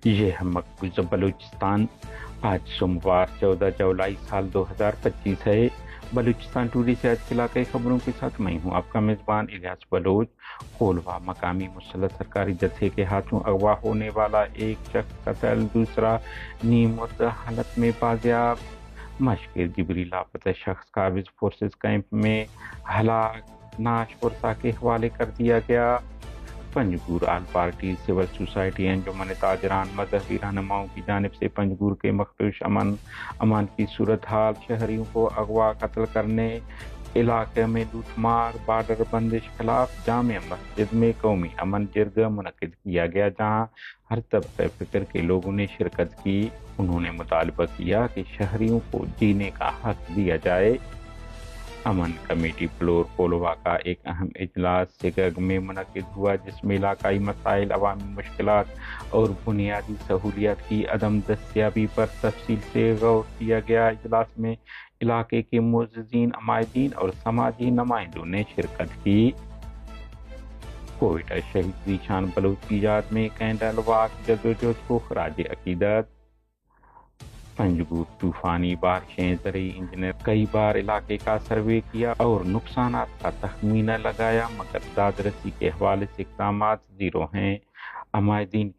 یہ ہے مقبوضہ بلوچستان۔ آج سوموار 14 جولائی سال 2025 ہے۔ بلوچستان ٹوڈے سے آج کے علاقائی خبروں کے ساتھ میں ہوں آپ کا میزبان الیاس بلوچ۔ کھولوا مقامی مسلح سرکاری جتھے کے ہاتھوں اغوا ہونے والا ایک شخص قتل، دوسرا نیم مردہ حالت میں بازیاب۔ مشکل جبری لاپتہ شخص قابض فورسز کیمپ میں ہلاک، نعش پرسا کے حوالے کر دیا گیا۔ Panjgur all party civil society انجمن تاجران مذہبی رہنماؤں کی جانب سے پنجگور کے مخدوش امن کی صورتحال، شہریوں کو اغوا قتل کرنے، علاقے میں لوٹ مار، بارڈر بندش خلاف جامع مسجد میں قومی امن جرگہ منعقد کیا گیا جہاں ہر طبقہ فکر کے لوگوں نے شرکت کی۔ انہوں نے مطالبہ کیا کہ شہریوں کو جینے کا حق دیا جائے۔ امن کمیٹی فلور کھولوا کا ایک اہم اجلاس سگگ میں منعقد ہوا جس میں علاقائی مسائل، عوامی مشکلات اور بنیادی سہولیات کی عدم دستیابی پر تفصیل سے غور کیا گیا۔ اجلاس میں علاقے کے معززین، عمائدین اور سماجی نمائندوں نے شرکت کی۔ کوئٹہ شہید ذیشان بلوچ کی یاد میں کینڈل واک جدوجہد کو خراج عقیدت۔ پنجگور طوفانی بارشیں، زرعی انجینئر کئی بار علاقے کا سروے کیا اور نقصانات کا تخمینہ لگایا مگر داد رسی کے حوالے سے اقدامات زیرو ہیں۔ عمائدین